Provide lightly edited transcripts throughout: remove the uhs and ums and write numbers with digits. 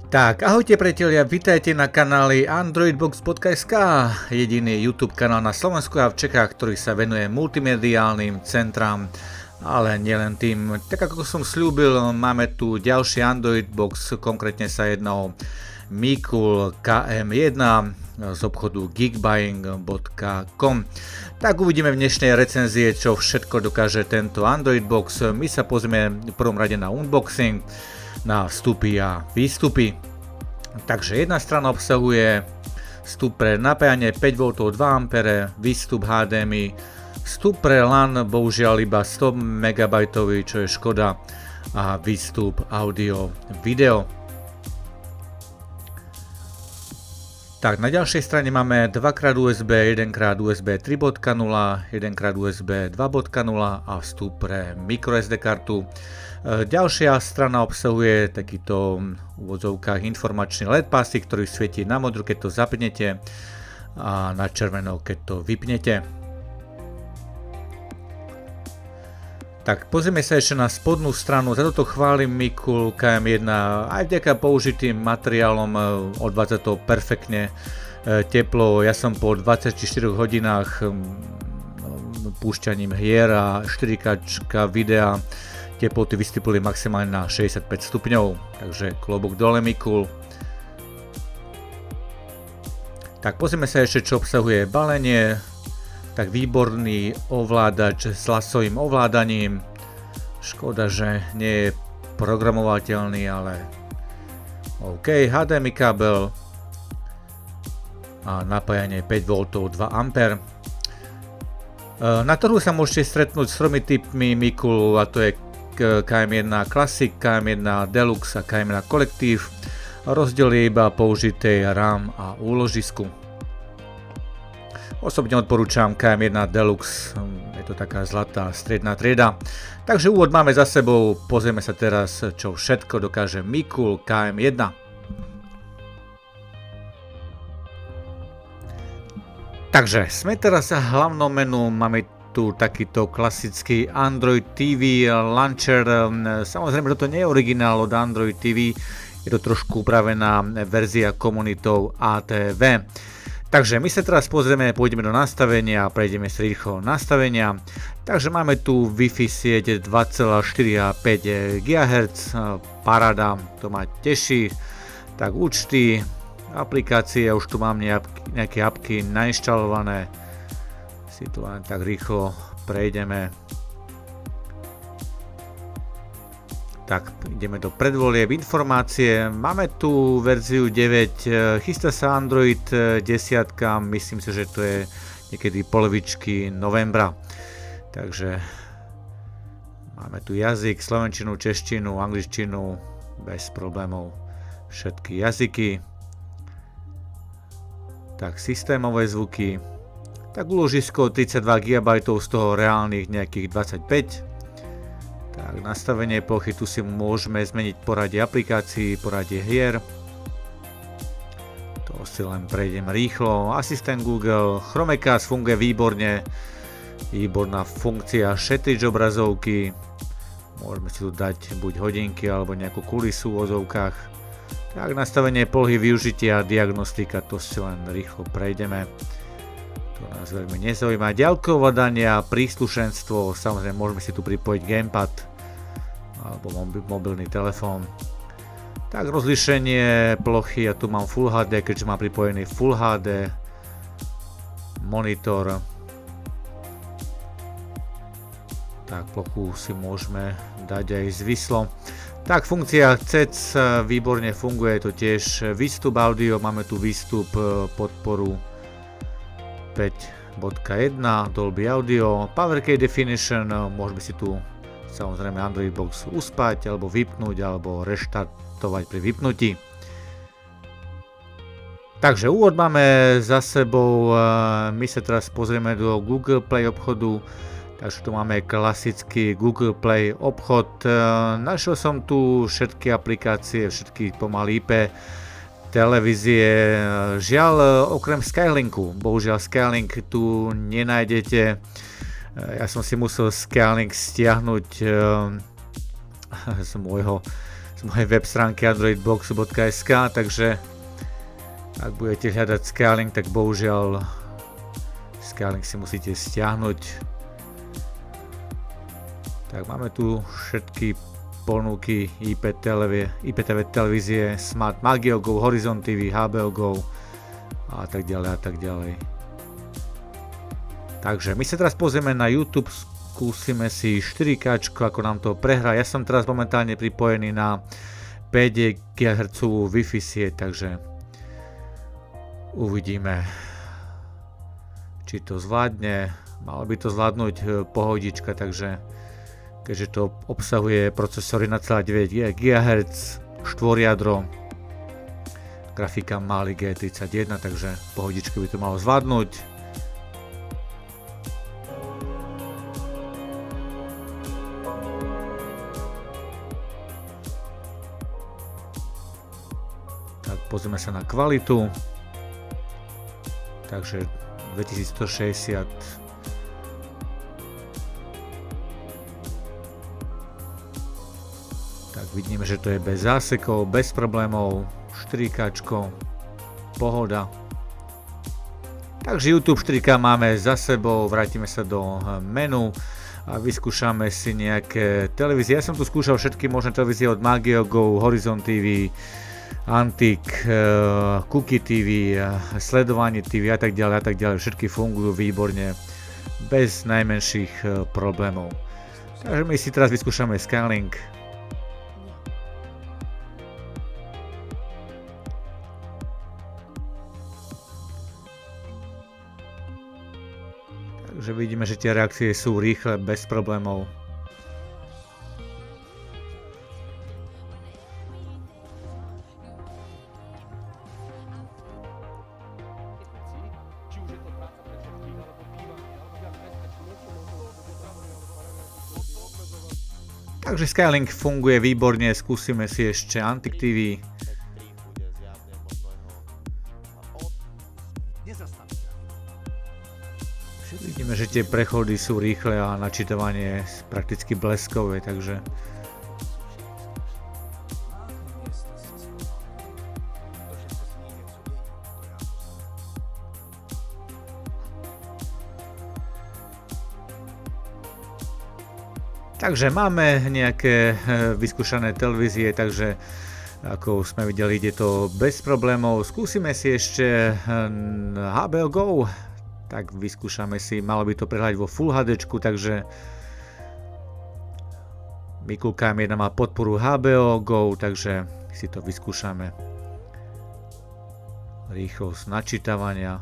Tak, ahojte priatelia, vítajte na kanáli Androidbox.sk, jediný YouTube kanál na Slovensku a v Čechách, ktorý sa venuje multimediálnym centrám, ale nielen tým. Tak ako som slúbil, máme tu ďalší Androidbox, konkrétne sa jedná o Mikul KM1 z obchodu geekbuying.com. Tak uvidíme v dnešnej recenzie, čo všetko dokáže tento Androidbox. My sa pozrieme v prvom rade na unboxing, na vstupy a výstupy. Takže jedna strana obsahuje vstup pre napájanie 5V 2A, výstup HDMI, vstup pre LAN, bohužiaľ iba 100 MB, čo je škoda, a výstup audio video. Tak, na ďalšej strane máme 2x USB, 1x USB 3.0, 1x USB 2.0 a vstup pre microSD kartu. Ďalšia strana obsahuje takýto v úvodzovkách informačný LED pásik, ktorý svieti na modro, keď to zapnete, a na červeno, keď to vypnete. Tak, pozrieme sa ešte na spodnú stranu. Za toto chválim Mikul KM1. Aj vďaka použitým materiálom odvádza to perfektne teplo. Ja som po 24 hodinách púšťaním hier a 4K videa teploty vystúpili maximálne na 65 stupňov. Takže klobúk dole Mikul. Tak, pozrieme sa ešte, čo obsahuje balenie. Tak, výborný ovládač s hlasovým ovládaním. Škoda, že nie je programovateľný, ale OK. HDMI kábel a napájanie 5V 2A. Na trhu sa môžete stretnúť s tromi typmi Mikulu, a to je KM1 Classic, KM1 Deluxe a KM1 Collective. Rozdiel je iba použitej RAM a úložisku. Osobne odporúčam KM1 Deluxe, je to taká zlatá stredná trieda. Takže úvod máme za sebou, pozrieme sa teraz, čo všetko dokáže Mikul KM1. Takže sme teraz v hlavnom menu, máme tu takýto klasický Android TV launcher. Samozrejme, toto nie je originál od Android TV, je to trošku upravená verzia komunitou ATV. Takže my sa teraz pozrieme, pôjdeme do nastavenia a prejdeme si rýchlo nastavenia. Takže máme tu Wi-Fi sieť 2,4 a 5 GHz, paráda, to ma teší. Tak, účty, aplikácie, už tu mám nejaké apky nainštalované. Si tu len tak rýchlo prejdeme. Tak, ideme do predvolieb, informácie. Máme tu verziu 9, chystá sa Android 10, myslím si, že to je niekedy polovičky novembra. Takže máme tu jazyk, slovenčinu, češtinu, angličtinu, bez problémov všetky jazyky. Tak, systémové zvuky. Tak, úložisko 32 GB, z toho reálnych nejakých 25. Tak, nastavenie plochy, tu si môžeme zmeniť poradie aplikácií, poradie hier. To si len prejdem rýchlo. Asistent Google, Chromecast funguje výborne. Výborná funkcia šetrič obrazovky. Môžeme si tu dať buď hodinky alebo nejakú kulisu v ozovkách. Tak, nastavenie plochy, využitia, diagnostika, to si len rýchlo prejdeme. To nás veľmi nezaujíma. Ďalkové ovládania, príslušenstvo, samozrejme môžeme si tu pripojiť gamepad alebo mobilný telefón. Tak, rozlíšenie plochy, ja tu mám Full HD, keďže mám pripojený Full HD monitor. Tak, plochu si môžeme dať aj zvislo. Tak, funkcia CEC výborne funguje, to tiež výstup audio, máme tu výstup podporu 5.1, Dolby Audio, Power Key Definition, môžeme si tu samozrejme Androidbox uspať, alebo vypnúť, alebo reštartovať pri vypnutí. Takže úvod máme za sebou, my sa teraz pozrieme do Google Play obchodu, takže tu máme klasický Google Play obchod. Našiel som tu všetky aplikácie, všetky pomaly IP televízie, žiaľ okrem Skylinku, bohužiaľ Skylink tu nenájdete. Ja som si musel Skylink stiahnuť z môjho z mojej web stránky androidbox.sk, takže ak budete hľadať Skylink, tak bohužiaľ Skylink si musíte stiahnuť. Tak máme tu všetky ponuky IPTV televízie, Smart Magio Go, Horizon TV, HBO Go a tak ďalej a tak ďalej. Takže my sa teraz pozrieme na YouTube, skúsime si 4K, ako nám to prehrá. Ja som teraz momentálne pripojený na 5 GHz Wi-Fi sieť, takže uvidíme, či to zvládne. Malo by to zvládnuť pohodička, takže keďže to obsahuje procesory 1,9 GHz, štvorjadro, grafika Mali G31, takže pohodička by to malo zvládnuť. Tak pozrieme sa na kvalitu. Takže 2160. Tak vidíme, že to je bez zásekov, bez problémov, 4K, pohoda. Takže YouTube 4K máme za sebou, vrátime sa do menu a vyskúšame si nejaké televízie. Ja som tu skúšal všetky možné televízie od Magio Go, Horizon TV, Antik, Cookie TV, Sledovanie TV a tak ďalej, všetky fungujú výborne, bez najmenších problémov. Takže my si teraz vyskúšame Skylink. Takže vidíme, že tie reakcie sú rýchle, bez problémov. Takže Skylink funguje výborne, skúsime si ešte Antik TV. Vidíme, že tie prechody sú rýchle a načítavanie je prakticky bleskové, takže máme nejaké vyskúšané televízie, takže ako sme videli, ide to bez problémov. Skúsime si ešte HBO Go, tak vyskúšame si, malo by to prehľať vo Full HD, takže Mikulka M1 má podporu HBO Go, takže si to vyskúšame. Rýchlosť načítavania.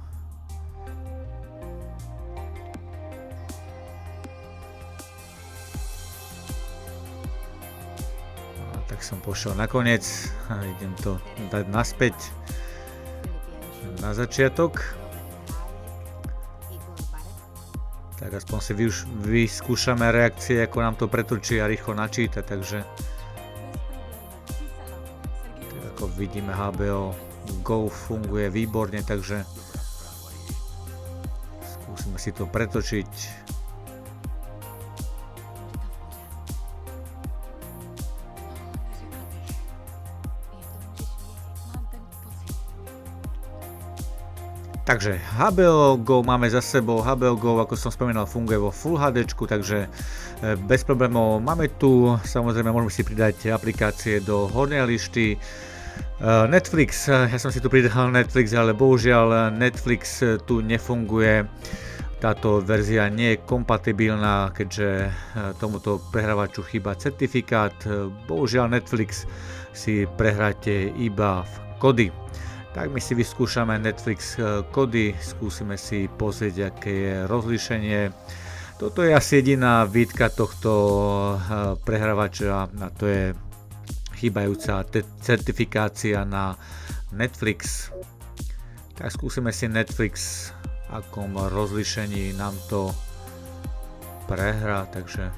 Tak som pošiel nakoniec a idem to dať naspäť na začiatok. Tak aspoň si vyskúšame reakcie, ako nám to pretočí a rýchlo načíta, takže tak ako vidíme, HBO Go funguje výborne, takže skúsime si to pretočiť. Takže HBO Go máme za sebou, HBO Go, ako som spomínal, funguje vo Full HD, takže bez problémov. Máme tu, samozrejme, môžeme si pridať aplikácie do hornej lišty. Netflix, ja som si tu pridal Netflix, ale bohužiaľ Netflix tu nefunguje. Táto verzia nie je kompatibilná, keďže tomuto prehrávaču chýba certifikát. Bohužiaľ Netflix si prehráte iba v kody. Tak my si vyskúšame Netflix kody, skúsime si pozrieť, aké je rozlíšenie. Toto je asi jediná výtka tohto prehrávača, a to je chýbajúca certifikácia na Netflix. Tak skúsime si Netflix, akom rozlíšení nám to prehrá, takže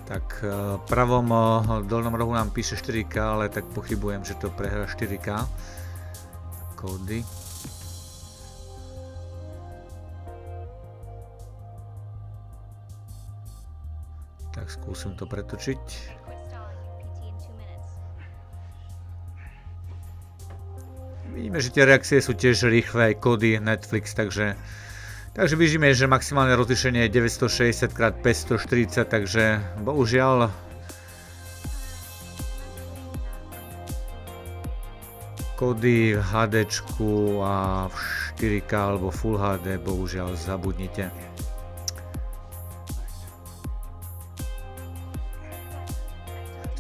tak v pravom dolnom rohu nám píše 4K, ale tak pochybujem, že to prehrá 4K. kódy. Tak skúsim to pretočiť. Vidíme, že tie reakcie sú tiež rýchle, aj kódy Netflix, takže vidíme, že maximálne rozlíšenie je 960x540, takže bohužiaľ kódy v HDčku a v 4K alebo Full HD bohužiaľ zabudnite.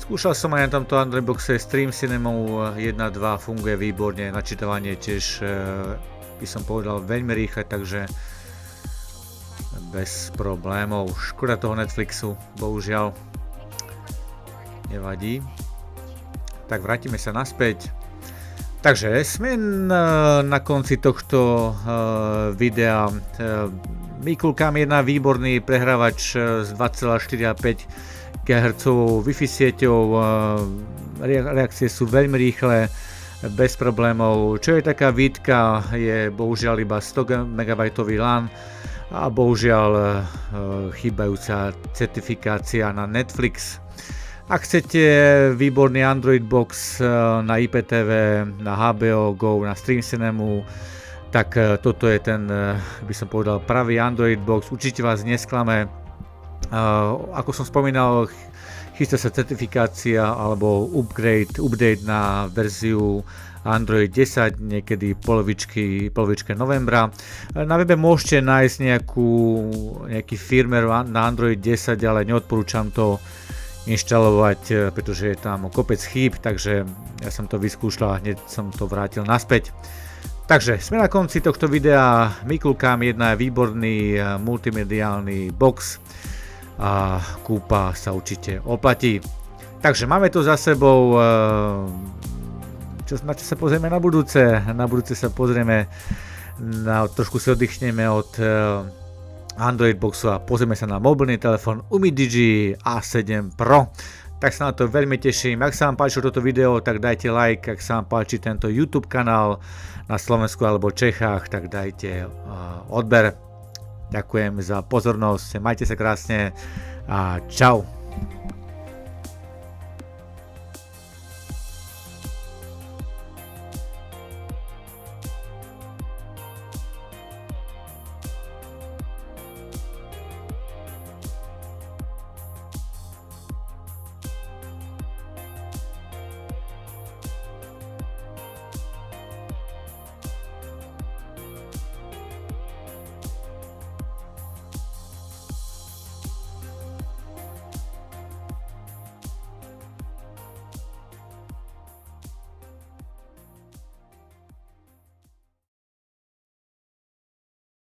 Skúšal som aj na tomto Android boxe Stream Cinema 1.2, funguje výborne, načítavanie tiež by som povedal veľmi rýchle, takže bez problémov. Škoda toho Netflixu, bohužiaľ. Nevadí. Tak vrátime sa naspäť. Takže sme na konci tohto videa. Mikulkam je výborný prehrávač s 2,4 GHz Wi-Fi sieťou, reakcie sú veľmi rýchle, bez problémov. Čo je taká výtka, je bohužiaľ iba 100 MB LAN a bohužiaľ chýbajúca certifikácia na Netflix. Ak chcete výborný Android box na IPTV, na HBO Go, na Stream Cinema, tak toto je ten, by som povedal, pravý Android box, určite vás nesklame. Ako som spomínal, chystá sa certifikácia alebo update na verziu Android 10 niekedy polovičke novembra. Na webe môžete nájsť nejaký firmware na Android 10, ale neodporúčam to inštalovať, pretože je tam kopec chýb, takže ja som to vyskúšal a hneď som to vrátil naspäť. Takže sme na konci tohto videa. Mikulkam 1 je výborný multimediálny box a kúpa sa určite oplatí. Takže máme to za sebou. Na čo sa pozrieme na budúce? Na budúce sa pozrieme, trošku si oddychneme od Android boxu a pozrieme sa na mobilný telefón UmiDigi A7 Pro. Tak sa na to veľmi teším. Ak sa vám páčilo toto video, tak dajte like. Ak sa vám páči tento YouTube kanál na Slovensku alebo Čechách, tak dajte odber. Ďakujem za pozornosť, majte sa krásne a čau.